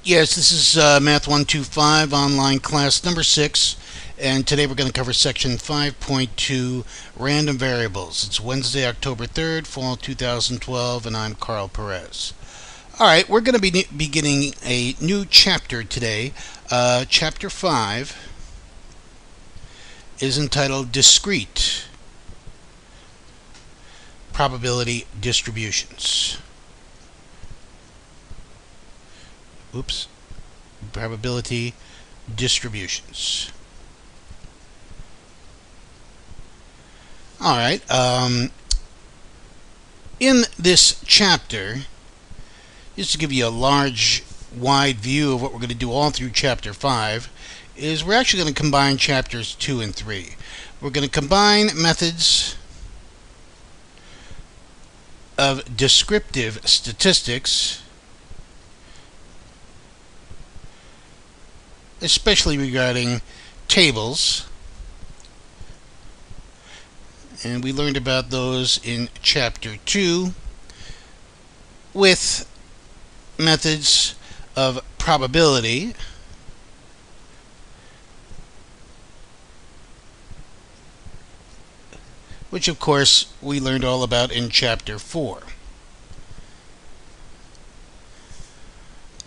Yes, this is Math 125 online class number 6, and today we're going to cover section 5.2 random variables. It's Wednesday, October 3rd, fall 2012, and I'm Carl Perez. Alright, we're going to be beginning a new chapter today. Chapter 5 is entitled Discrete Probability Distributions. Probability distributions. Alright, in this chapter, just to give you a large, wide view of what we're going to do all through chapter 5, is we're actually going to combine chapters 2 and 3. We're going to combine methods of descriptive statistics, especially regarding tables, and we learned about those in chapter 2, with methods of probability, which of course we learned all about in chapter 4.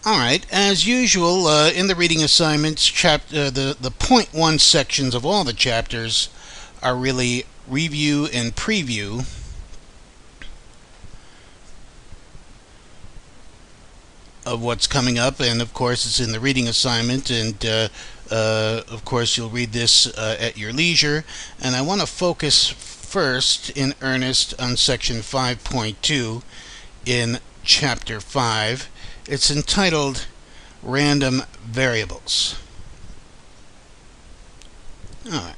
Alright, as usual, in the reading assignments, the point 1 sections of all the chapters are really review and preview of what's coming up, and of course it's in the reading assignment, and of course you'll read this at your leisure. And I want to focus first in earnest on section 5.2 in chapter 5. It's entitled Random Variables. Alright.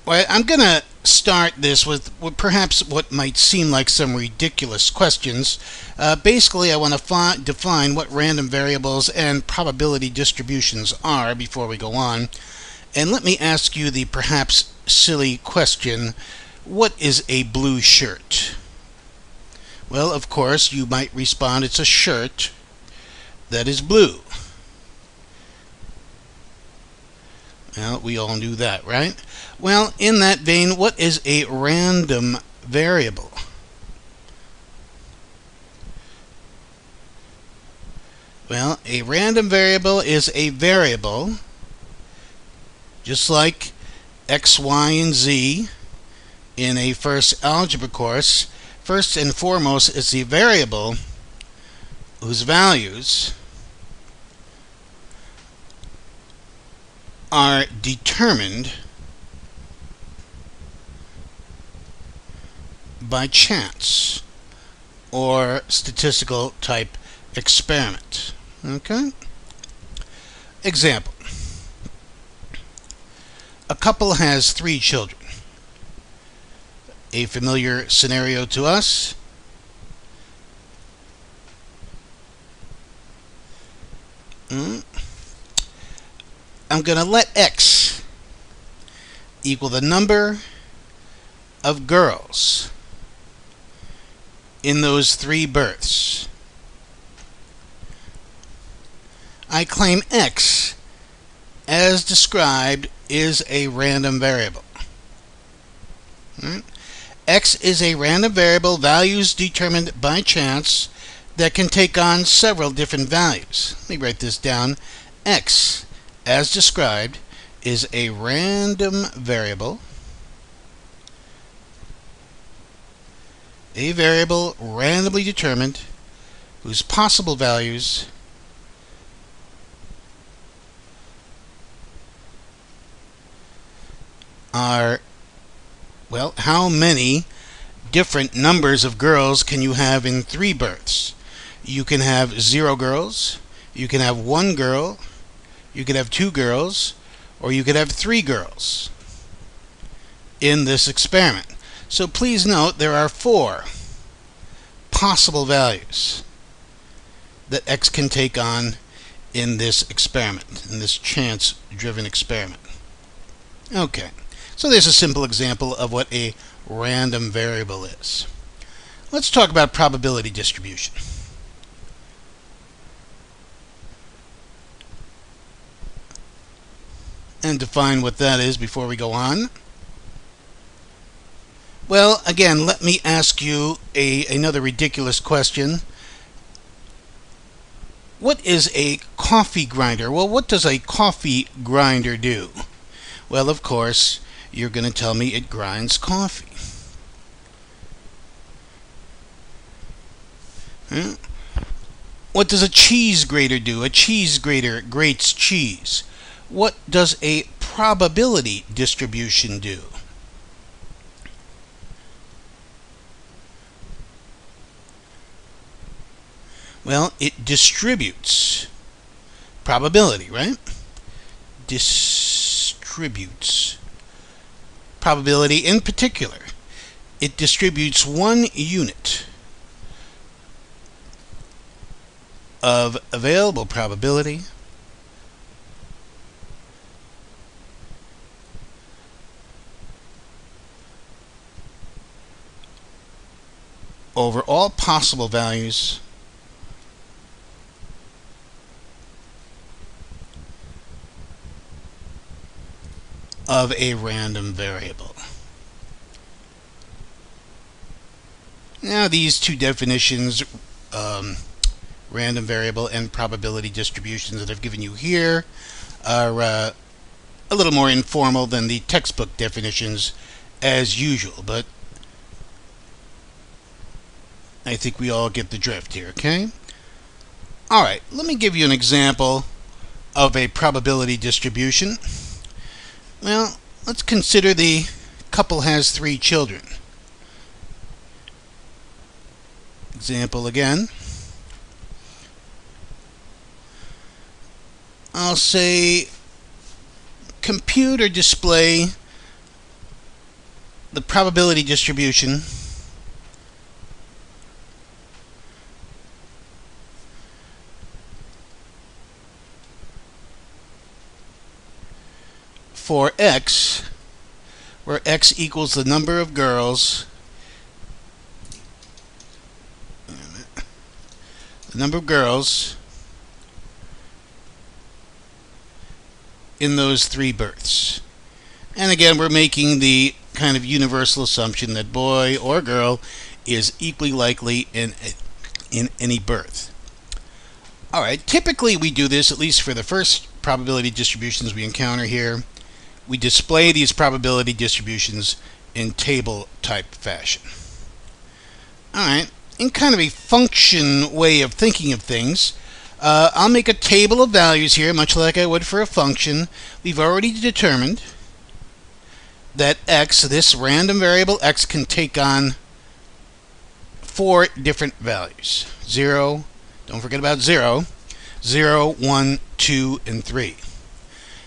Well, I'm going to start this with perhaps what might seem like some ridiculous questions. Basically, I want to define what random variables and probability distributions are before we go on. And let me ask you the perhaps silly question, what is a blue shirt? Well, of course, you might respond, it's a shirt that is blue. Well, we all knew that, right? Well, in that vein, what is a random variable? Well, a random variable is a variable, just like X, Y, and Z in a first algebra course. First and foremost, it's a variable whose values are determined by chance or statistical type experiment. Okay? Example. A couple has 3 children. A familiar scenario to us. I'm going to let X equal the number of girls in those 3 births. I claim X, as described, is a random variable. X is a random variable, values determined by chance, that can take on several different values. Let me write this down. X, as described, is a random variable. A variable randomly determined whose possible values are, well, how many different numbers of girls can you have in 3 births? You can have 0 girls, you can have 1 girl, you could have 2 girls, or you could have 3 girls in this experiment. So please note there are 4 possible values that X can take on in this experiment, in this chance-driven experiment. Okay, so there's a simple example of what a random variable is. Let's talk about probability distribution. and define what that is before we go on. Well, again, let me ask you another ridiculous question. What is a coffee grinder? Well, what does a coffee grinder do? Well, of course, you're going to tell me it grinds coffee. What does a cheese grater do? A cheese grater grates cheese. What does a probability distribution do? Well, it distributes probability, right? Distributes probability in particular. It distributes 1 unit of available probability over all possible values of a random variable. Now, these two definitions, random variable and probability distributions that I've given you here, are a little more informal than the textbook definitions as usual, but I think we all get the drift here, okay? Alright, let me give you an example of a probability distribution. Well, let's consider the couple has 3 children. Example again. I'll say compute or display the probability distribution for x, where x equals the number of girls, in those 3 births. And again, we're making the kind of universal assumption that boy or girl is equally likely in any birth. Alright, typically we do this, at least for the first probability distributions we encounter here. We display these probability distributions in table type fashion. Alright, in kind of a function way of thinking of things, I'll make a table of values here, much like I would for a function. We've already determined that x, this random variable x, can take on 4 different values. 0, don't forget about 0, 0, 1, 2, and 3.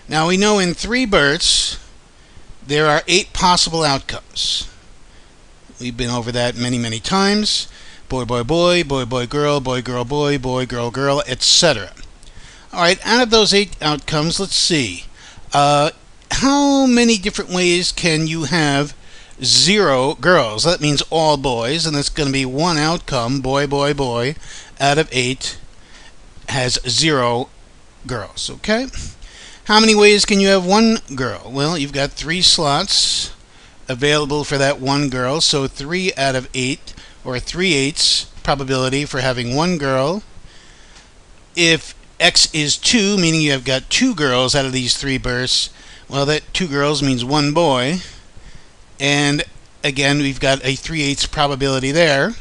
Now we know in 3 births there are 8 possible outcomes. We've been over that many, many times. Boy, boy, boy, boy, boy, girl, boy, girl, boy, boy, girl, girl, etc. Alright, out of those 8 outcomes, let's see. How many different ways can you have 0 girls? That means all boys, and that's going to be 1 outcome, boy, boy, boy, out of 8 has 0 girls, okay? How many ways can you have 1 girl? Well, you've got 3 slots available for that 1 girl, so 3 out of 8, or 3/8 probability for having 1 girl. If x is 2, meaning you have got 2 girls out of these 3 births, well, that 2 girls means 1 boy. And again, we've got a 3/8 probability there.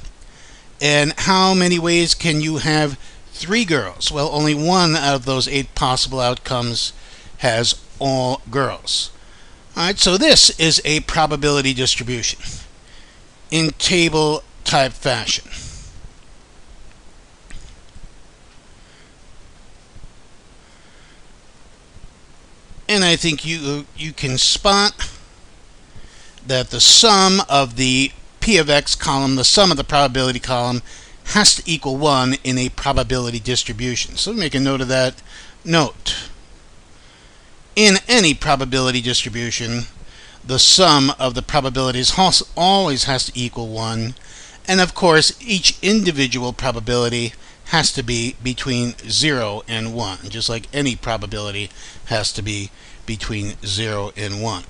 And how many ways can you have 3 girls? Well, only 1 out of those 8 possible outcomes has all girls. Alright, so this is a probability distribution in table type fashion. And I think you can spot that the sum of the P of x column, the sum of the probability column, has to equal 1 in a probability distribution. So make a note of that. Note, in any probability distribution, the sum of the probabilities always has to equal 1. And of course, each individual probability has to be between 0 and 1, just like any probability has to be between 0 and 1.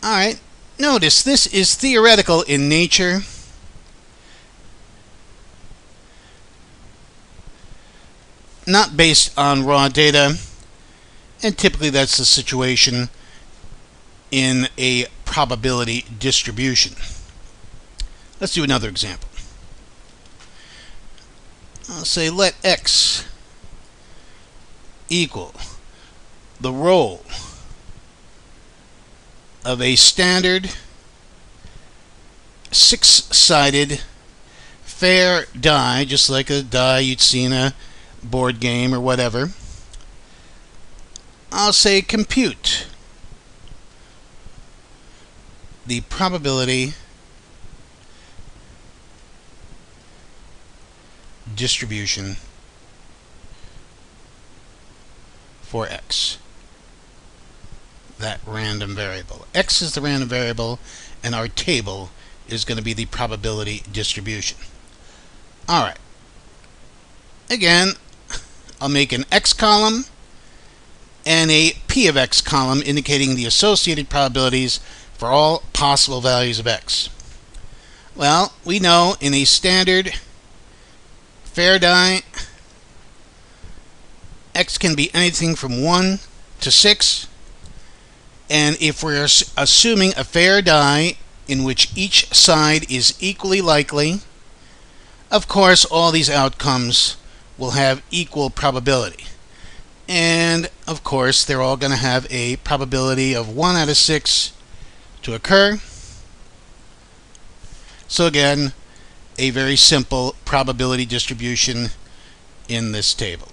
Alright, notice this is theoretical in nature. Not based on raw data, and typically that's the situation in a probability distribution. Let's do another example. I'll say let x equal the roll of a standard 6-sided fair die, just like a die you'd see in a board game or whatever. I'll say compute the probability distribution for x, that random variable. X is the random variable, and our table is going to be the probability distribution. Alright, again, I'll make an x column and a p of x column indicating the associated probabilities for all possible values of x. Well, we know in a standard fair die, x can be anything from 1 to 6, and if we're assuming a fair die in which each side is equally likely, of course all these outcomes will have equal probability. And of course they're all going to have a probability of 1 out of 6 to occur. So again, a very simple probability distribution in this table.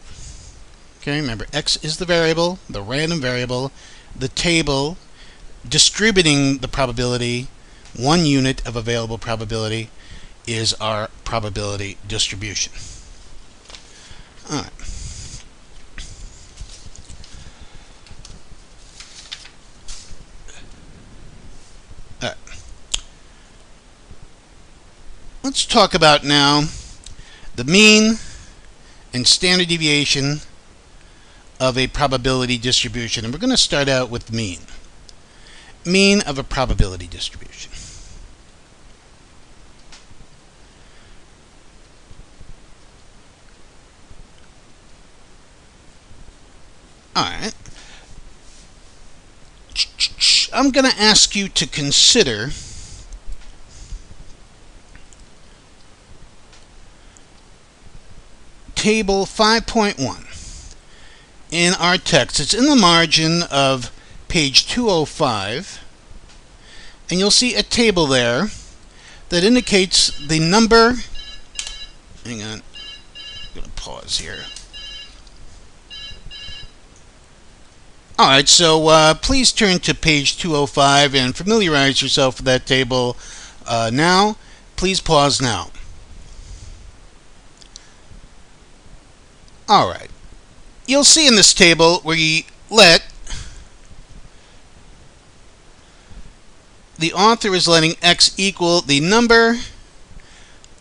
Okay, remember x is the variable, the random variable, the table distributing the probability, 1 unit of available probability is our probability distribution. Alright. Let's talk about now the mean and standard deviation of a probability distribution. And we're going to start out with mean. Mean of a probability distribution. Alright. I'm going to ask you to consider Table 5.1 in our text. It's in the margin of page 205, and you'll see a table there that indicates the number. Hang on, I'm going to pause here. Alright, so please turn to page 205 and familiarize yourself with that table now. Please pause now. Alright, you'll see in this table we let the author is letting x equal the number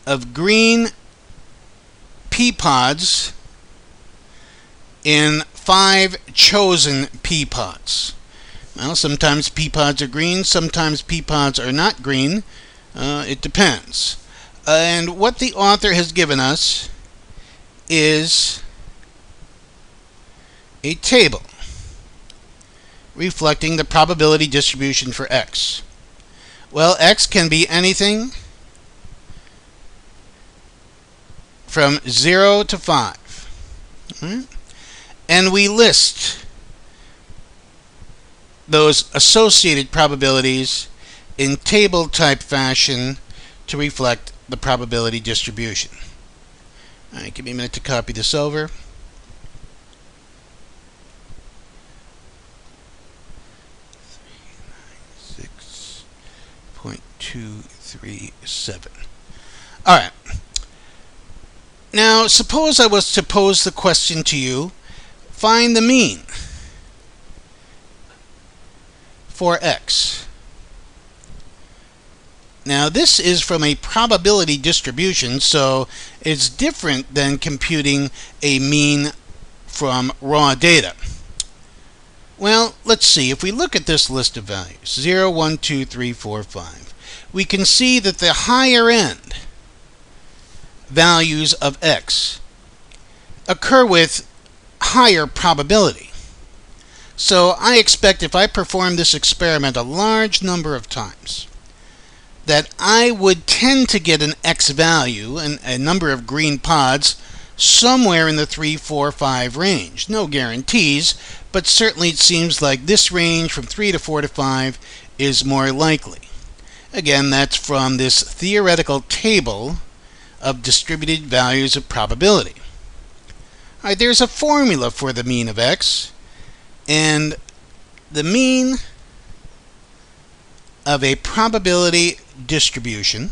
of green pea pods in 5 chosen pea pods. Well, sometimes pea pods are green, sometimes pea pods are not green. It depends. And what the author has given us is a table reflecting the probability distribution for x. Well, x can be anything from 0 to 5. Right? And we list those associated probabilities in table type fashion to reflect the probability distribution. All right, give me a minute to copy this over. .237. Alright. Now, suppose I was to pose the question to you, find the mean for x. Now, this is from a probability distribution, so it's different than computing a mean from raw data. Well, let's see. If we look at this list of values, 0, 1, 2, 3, 4, 5, we can see that the higher end values of x occur with higher probability. So I expect if I perform this experiment a large number of times, that I would tend to get an x value and a number of green pods somewhere in the 3, 4, 5 range. No guarantees, but certainly it seems like this range from 3 to 4 to 5 is more likely. Again, that's from this theoretical table of distributed values of probability. All right, there's a formula for the mean of x, and the mean of a probability distribution,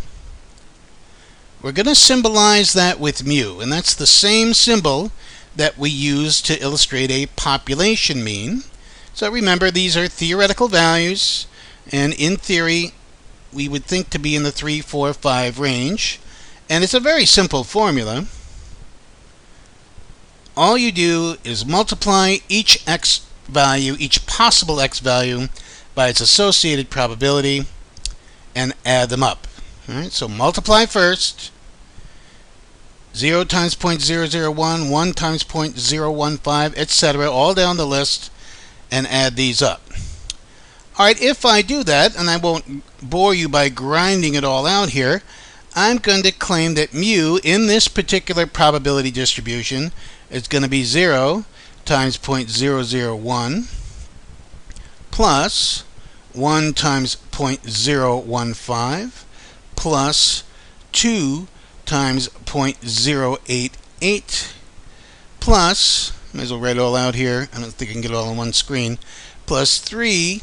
we're going to symbolize that with mu, and that's the same symbol that we use to illustrate a population mean. So remember, these are theoretical values, and in theory we would think to be in the 3, 4, 5 range, and it's a very simple formula. All you do is multiply each x value, each possible x value, by its associated probability and add them up. All right, so multiply first. 0 times 0.001, 1 times 0.015, etc., all down the list, and add these up. All right, if I do that, and I won't bore you by grinding it all out here, I'm going to claim that mu in this particular probability distribution is going to be 0 times 0.001 plus 1 times 0.015 plus 2 times 0.088 plus, might as well write it all out here, I don't think I can get it all on one screen, plus 3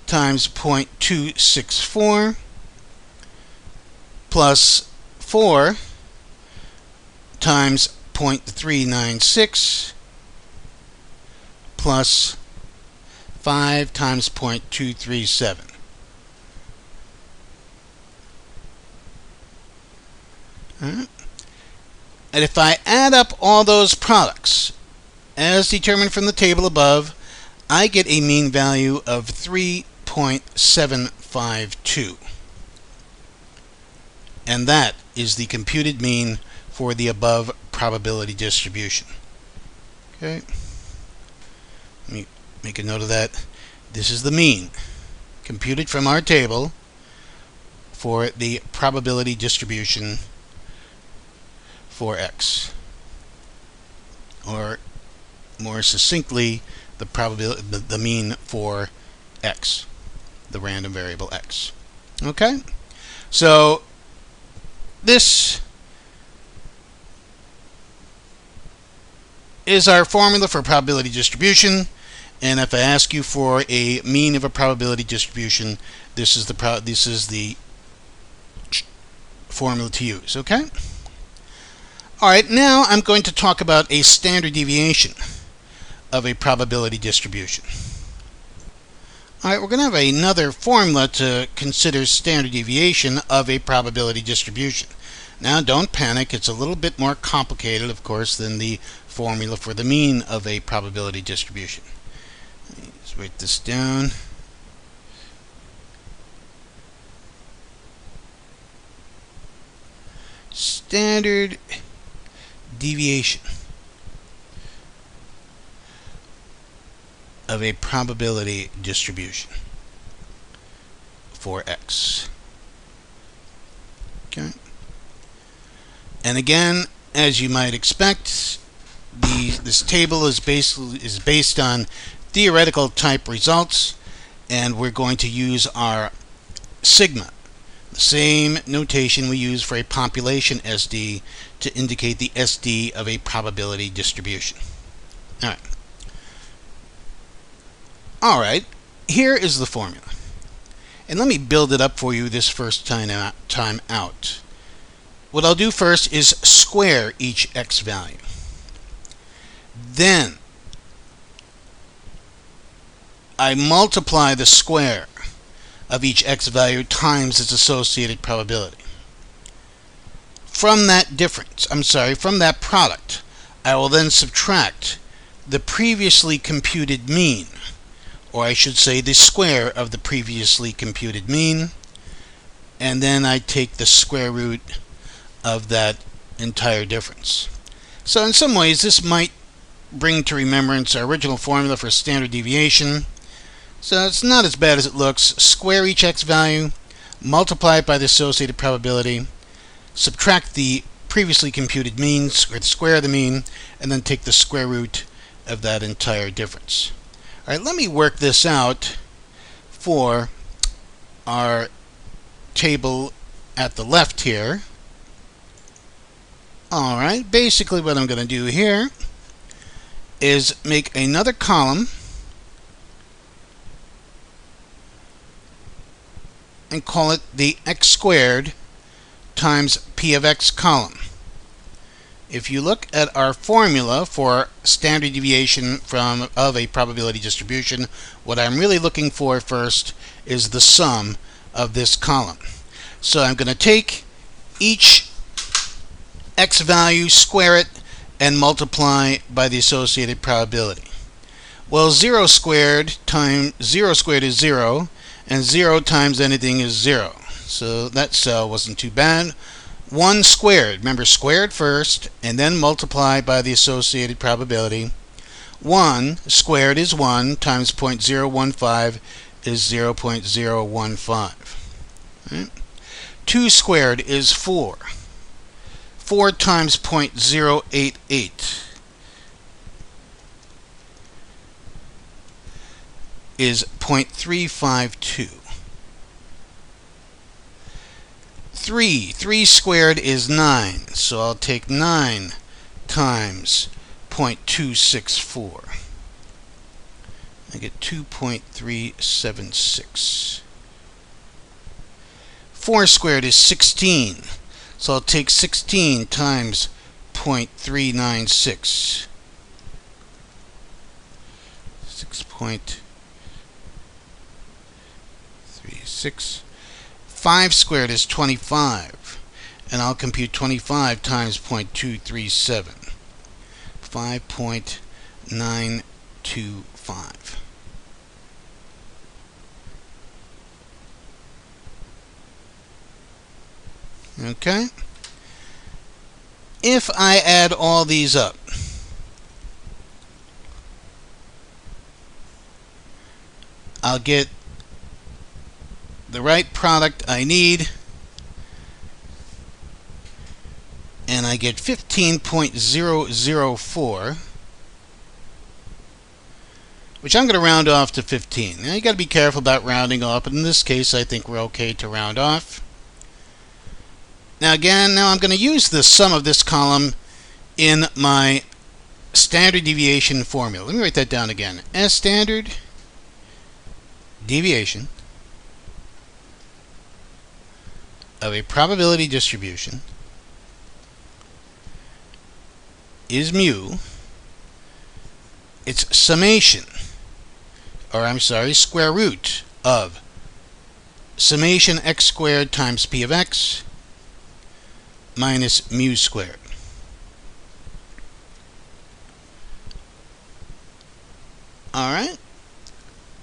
times 0.264 plus 4 times 0.396 plus 5 times 0.237. And if I add up all those products as determined from the table above, I get a mean value of 3.752. And that is the computed mean for the above probability distribution. Okay. Let me make a note of that. This is the mean computed from our table for the probability distribution for x, or more succinctly, the mean for x, the random variable x. Okay, so this is our formula for probability distribution, and if I ask you for a mean of a probability distribution, this is the formula to use. Okay. Alright, now I'm going to talk about a standard deviation of a probability distribution. Alright, we're going to have another formula to consider standard deviation of a probability distribution. Now, don't panic, it's a little bit more complicated, of course, than the formula for the mean of a probability distribution. Let's write this down. Standard deviation of a probability distribution for x. Okay. And again, as you might expect, this table is based on theoretical type results, and we're going to use our sigma, the same notation we use for a population SD to indicate the SD of a probability distribution. Alright, here is the formula. And let me build it up for you this first time out. What I'll do first is square each x value. Then I multiply the square of each x value times its associated probability. From that from that product, I will then subtract the previously computed mean. or I should say the square of the previously computed mean, and then I take the square root of that entire difference. So in some ways this might bring to remembrance our original formula for standard deviation. So it's not as bad as it looks. Square each x value, multiply it by the associated probability, subtract the previously computed mean, or the square of the mean, and then take the square root of that entire difference. Alright, let me work this out for our table at the left here. Alright, basically what I'm going to do here is make another column and call it the x squared times p of x column. If you look at our formula for standard deviation of a probability distribution, what I'm really looking for first is the sum of this column. So I'm going to take each x value, square it, and multiply by the associated probability. Well, 0 squared times 0 squared is 0, and 0 times anything is 0. So that cell wasn't too bad. 1 squared, remember squared first, and then multiply by the associated probability. 1 squared is 1 times 0.015 is 0.015. Right? 2 squared is 4. 4 times 0.088 is 0.352. 3 squared is 9, so I'll take 9 times 0.264. I get 2.376. 4 squared is 16, so I'll take 16 times 0.396. 6.36. 5 squared is 25, and I'll compute 25 times 0.237. 5.925. Okay? If I add all these up, I'll get the right product I need, and I get 15.004, which I'm going to round off to 15. Now you got to be careful about rounding off, but in this case I think we're okay to round off. Now I'm going to use the sum of this column in my standard deviation formula. Let me write that down again. S standard deviation of a probability distribution is mu. It's summation, square root of summation x squared times p of x minus mu squared. Alright.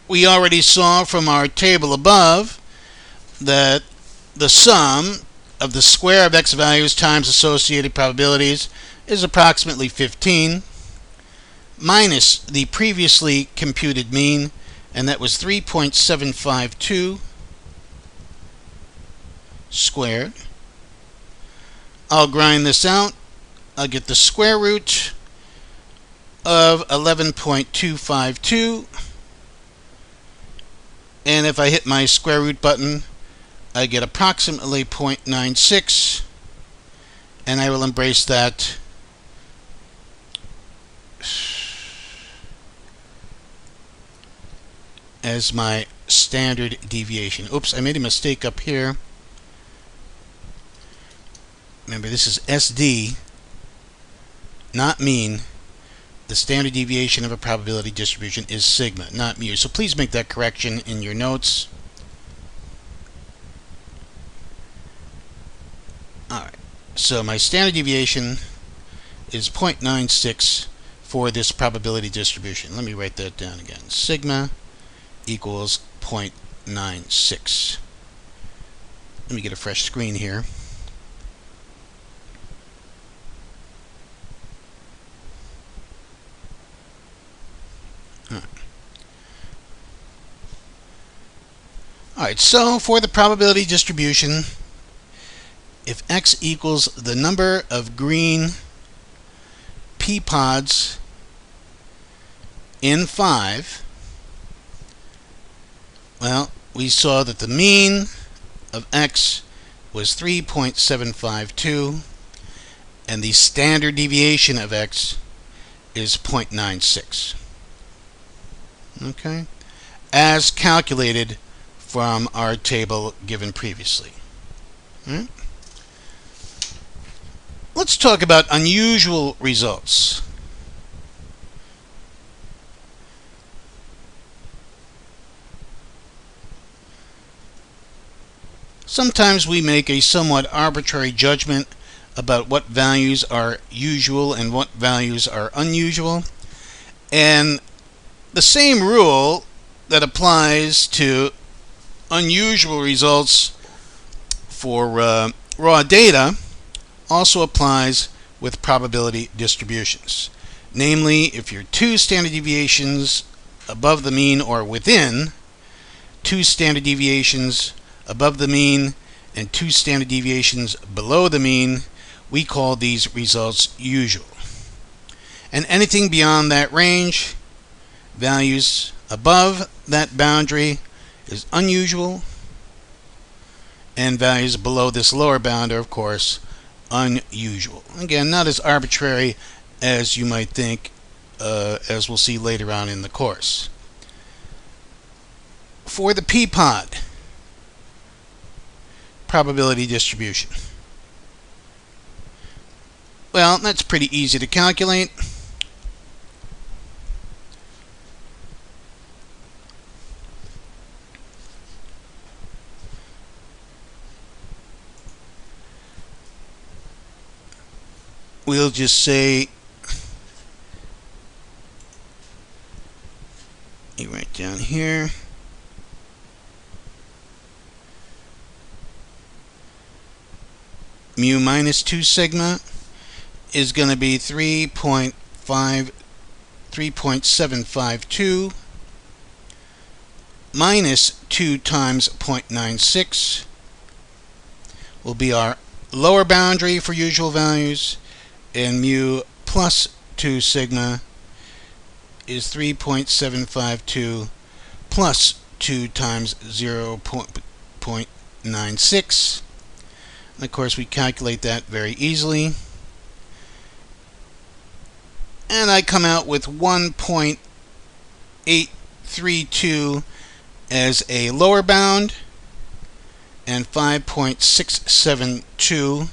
We already saw from our table above that the sum of the square of x values times associated probabilities is approximately 15, minus the previously computed mean, and that was 3.752 squared. I'll grind this out. I'll get the square root of 11.252, and if I hit my square root button, I get approximately 0.96, and I will embrace that as my standard deviation. Oops, I made a mistake up here. Remember, this is SD, not mean. The standard deviation of a probability distribution is sigma, not mu. So please make that correction in your notes. Alright, so my standard deviation is 0.96 for this probability distribution. Let me write that down again. Sigma equals 0.96. Let me get a fresh screen here. Alright, so for the probability distribution, if x equals the number of green pea pods in 5, well, we saw that the mean of x was 3.752 and the standard deviation of x is 0.96. Okay? As calculated from our table given previously. Right? Let's talk about unusual results. Sometimes we make a somewhat arbitrary judgment about what values are usual and what values are unusual. And the same rule that applies to unusual results for raw data also applies with probability distributions. Namely, if you're 2 standard deviations above the mean or within 2 standard deviations above the mean and 2 standard deviations below the mean, we call these results usual. And anything beyond that range, values above that boundary, is unusual, and values below this lower bound are, of course, unusual. Again, not as arbitrary as you might think, as we'll see later on in the course. For the pea pod probability distribution, well, that's pretty easy to calculate. We'll just say, right down here, mu minus 2 sigma is going to be 3.752 minus 2 times 0.96 will be our lower boundary for usual values, and mu plus 2 sigma is 3.752 plus 2 times 0.96. And of course, we calculate that very easily. And I come out with 1.832 as a lower bound and 5.672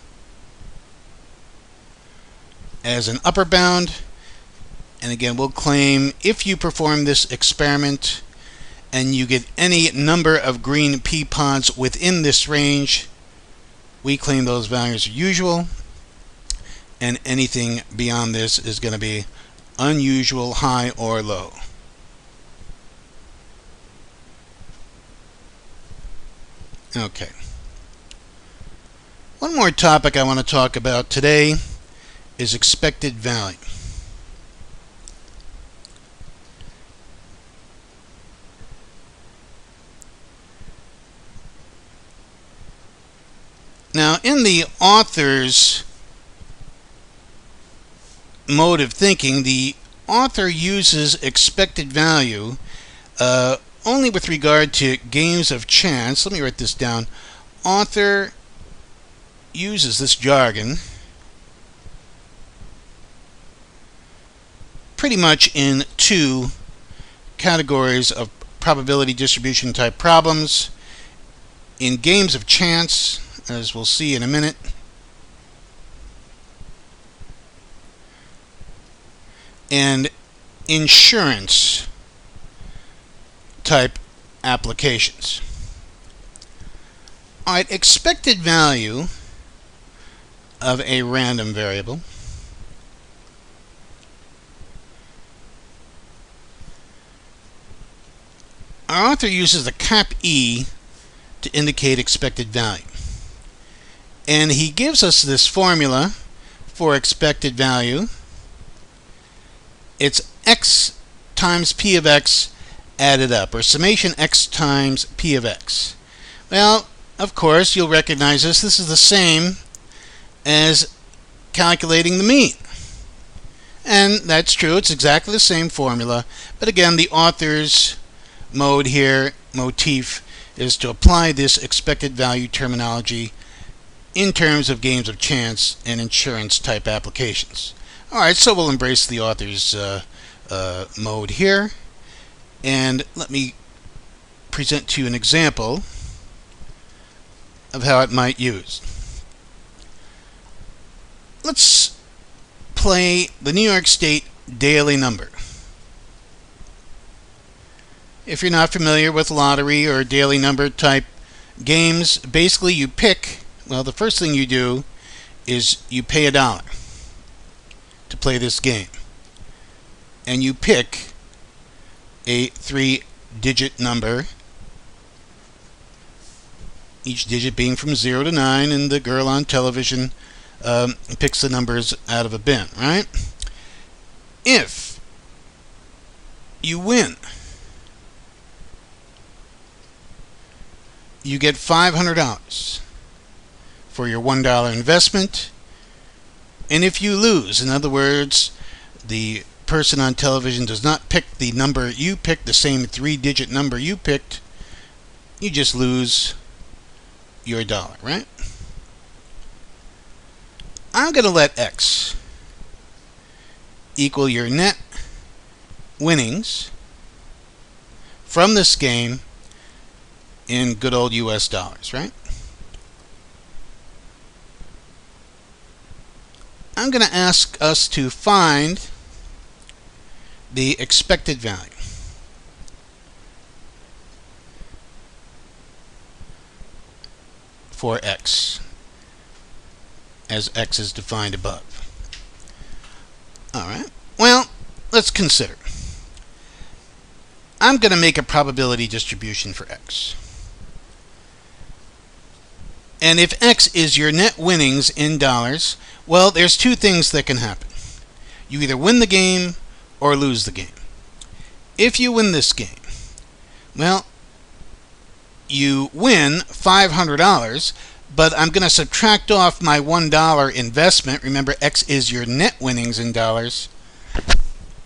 as an upper bound. And again, we'll claim if you perform this experiment and you get any number of green pea pods within this range, we claim those values are usual, and anything beyond this is going to be unusual, high or low. Okay. One more topic I want to talk about today is expected value. Now, in the author's mode of thinking, the author uses expected value only with regard to games of chance. Let me write this down. Author uses this jargon pretty much in 2 categories of probability distribution type problems. In games of chance, as we'll see in a minute, and insurance type applications. Alright, expected value of a random variable Our author uses the cap E to indicate expected value. And he gives us this formula for expected value. It's x times p of x added up, or summation x times p of x. Well, of course, you'll recognize this. This is the same as calculating the mean. And that's true. It's exactly the same formula. But again, the author's mode here, motif, is to apply this expected value terminology in terms of games of chance and insurance type applications. Alright, so we'll embrace the author's mode here. And let me present to you an example of how it might use. Let's play the New York State daily number. If you're not familiar with lottery or daily number type games, basically you pick, well, the first thing you do is you pay $1 to play this game. And you pick a 3-digit number, each digit being from 0 to 9, and the girl on television picks the numbers out of a bin, right? If you win, you get $500 for your $1 investment. And if you lose, in other words, the person on television does not pick the number you picked, the same 3-digit number you picked, you just lose your $1, right? I'm going to let X equal your net winnings from this game in good old US dollars, right? I'm going to ask us to find the expected value for X, as X is defined above. Alright, well, let's consider. I'm going to make a probability distribution for X. And if X is your net winnings in dollars, well, there's two things that can happen. You either win the game or lose the game. If you win this game, well, you win $500, but I'm going to subtract off my $1 investment. Remember, X is your net winnings in dollars.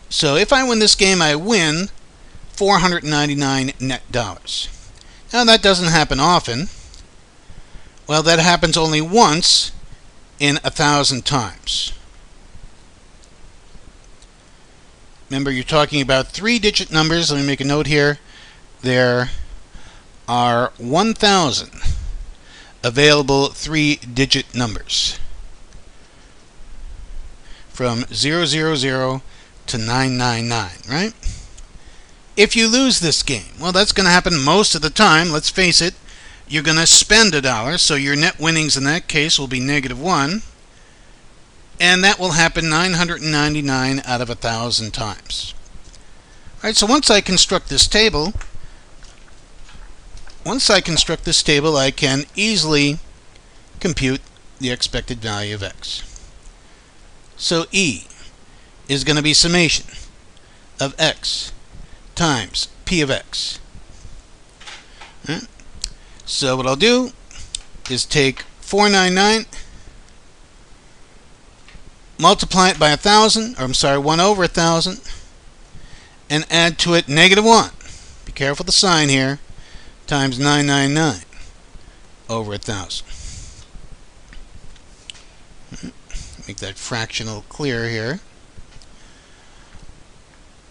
So if I win this game, I win $499 net dollars. Now, that doesn't happen often. Well, that happens only once in 1,000 times. Remember, you're talking about 3-digit numbers. Let me make a note here. There are 1,000 available 3-digit numbers from 000 to 999, right? If you lose this game, well, that's going to happen most of the time. Let's face it, you're going to spend $1, so your net winnings in that case will be -1. And that will happen 999 out of 1,000 times. Alright, so once I construct this table, I can easily compute the expected value of X. So E is going to be summation of X times P of X. Right? So what I'll do is take 499, multiply it by 1,000, or I'm sorry, 1 over 1,000, and add to it -1. Be careful of the sign here. Times 999 over 1,000. Make that fractional clear here.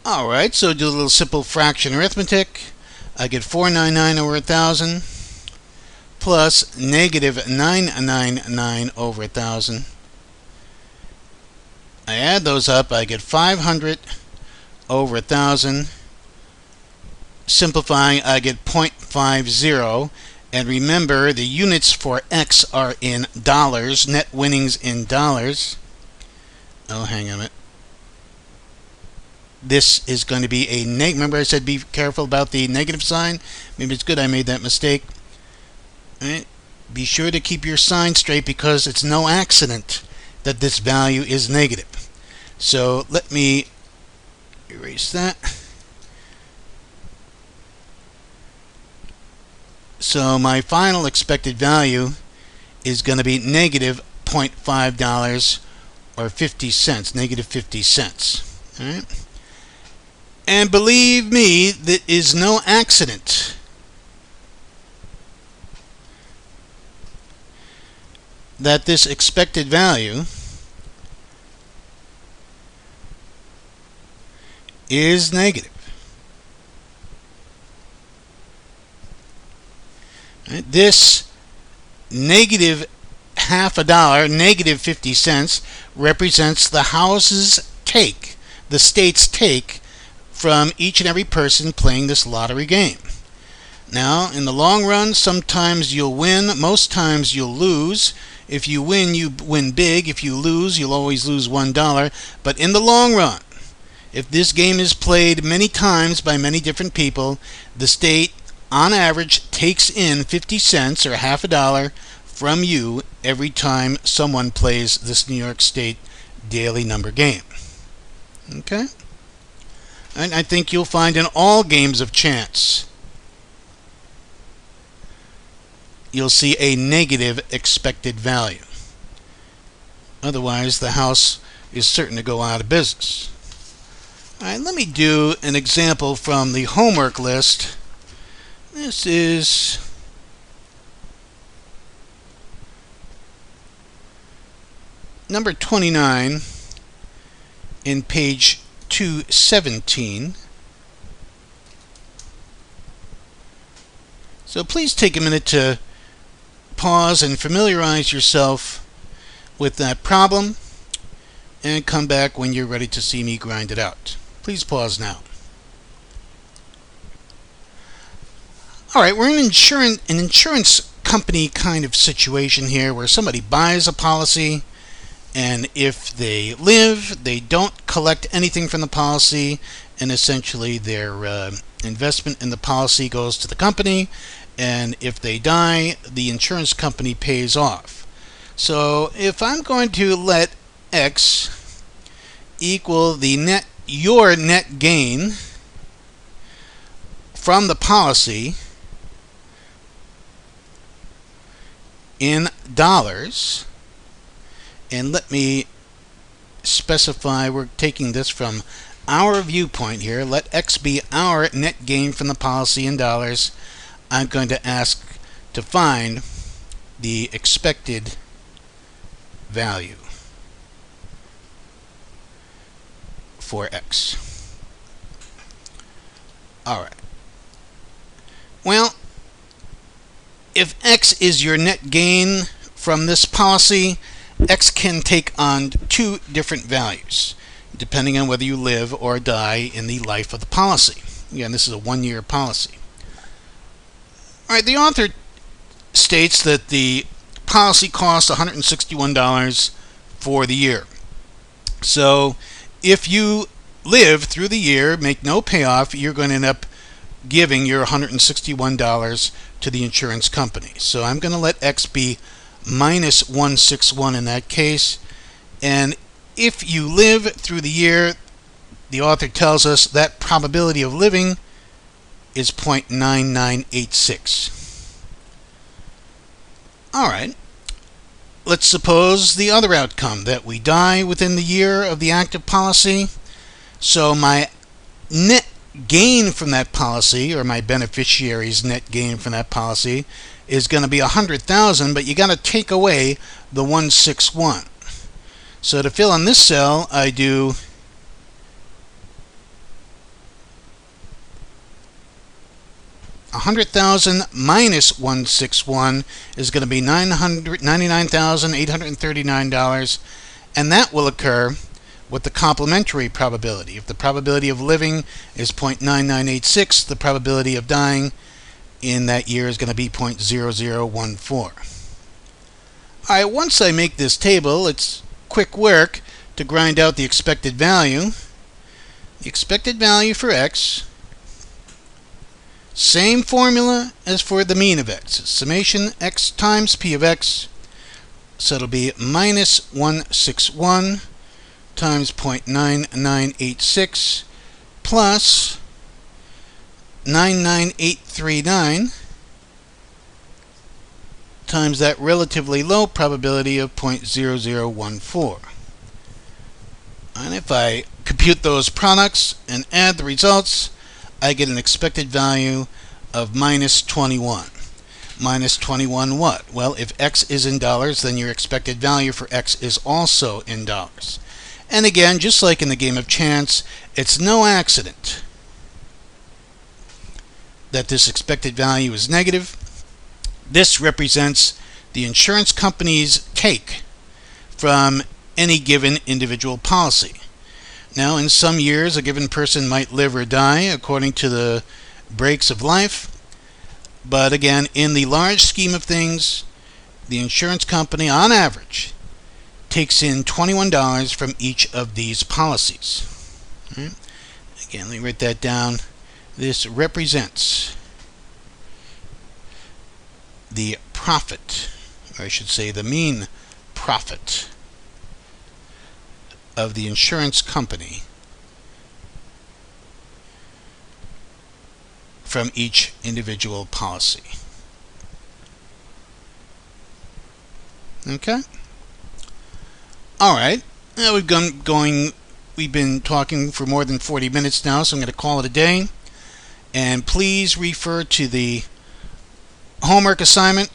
Alright, so do a little simple fraction arithmetic. I get 499 over 1,000 plus -999 over 1,000. I add those up, I get 500 over 1,000. Simplifying, I get 0.50. And remember, the units for X are in dollars, net winnings in dollars. Oh, hang on a minute. this is going to be a negative. Remember I said be careful about the negative sign? Maybe it's good I made that mistake. All right. Be sure to keep your sign straight because it's no accident that this value is negative. So let me erase that. So my final expected value is going to be negative $0.5 or 50 cents, negative 50 cents. All right? And believe me, that is no accident that this expected value is negative. Right? This negative half a dollar, negative 50 cents, represents the house's take, the state's take from each and every person playing this lottery game. Now, in the long run, sometimes you'll win, most times you'll lose. If you win, you win big. If you lose, you'll always lose $1. But in the long run, if this game is played many times by many different people, the state, on average, takes in 50 cents or half a dollar from you every time someone plays this New York State daily number game. Okay? And I think you'll find in all games of chance, you'll see a negative expected value. Otherwise, the house is certain to go out of business. All right, let me do an example from the homework list. This is number 29 in page 217. So please take a minute to pause and familiarize yourself with that problem and come back when you're ready to see me grind it out. Please pause now. Alright, we're in an insurance company kind of situation here where somebody buys a policy, and if they live, they don't collect anything from the policy, and essentially their investment in the policy goes to the company, and if they die, the insurance company pays off. So if I'm going to let X equal your net gain from the policy in dollars, and let me specify, we're taking this from our viewpoint here, let X be our net gain from the policy in dollars. I'm going to ask to find the expected value for X. Alright. Well, if X is your net gain from this policy, X can take on two different values, depending on whether you live or die in the life of the policy. Again, this is a one-year policy. Alright, the author states that the policy costs $161 for the year. So if you live through the year, make no payoff, you're going to end up giving your $161 to the insurance company. So I'm going to let X be minus 161 in that case. And if you live through the year, the author tells us that probability of living is 0.9986. Alright, let's suppose the other outcome, that we die within the year of the active policy. So my net gain from that policy, or my beneficiary's net gain from that policy, is going to be $100,000, but you got to take away the 161. So to fill in this cell, I do $100,000 minus 161 is going to be $999,839, and that will occur with the complementary probability. If the probability of living is 0.9986, the probability of dying in that year is going to be 0.0014. Alright, once I make this table, it's quick work to grind out the expected value. expected value for x, same formula as for the mean of x, summation x times p of x, so it'll be minus 161 times 0.9986 plus 99839 times that relatively low probability of 0.0014. And if I compute those products and add the results, I get an expected value of minus 21. Minus 21 what? Well, if x is in dollars, then your expected value for x is also in dollars. And again, just like in the game of chance, it's no accident that this expected value is negative. This represents the insurance company's take from any given individual policy. Now, in some years, a given person might live or die according to the breaks of life. But again, in the large scheme of things, the insurance company, on average, takes in $21 from each of these policies. Right? Again, let me write that down. This represents the profit, or I should say the mean profit of the insurance company from each individual policy. Okay? Alright, now we've been talking for more than 40 minutes now, so I'm going to call it a day. And please refer to the homework assignment.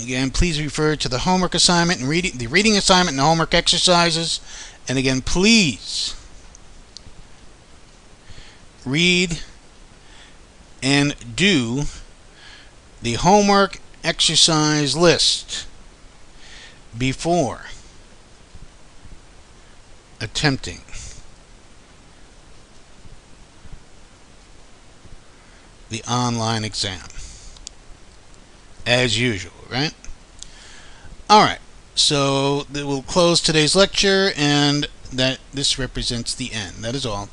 Again, please refer to the homework assignment and the reading assignment and the homework exercises. And again, please read and do the homework exercise list before attempting the online exam, as usual, right? Alright, so we'll close today's lecture, and this represents the end. That is all.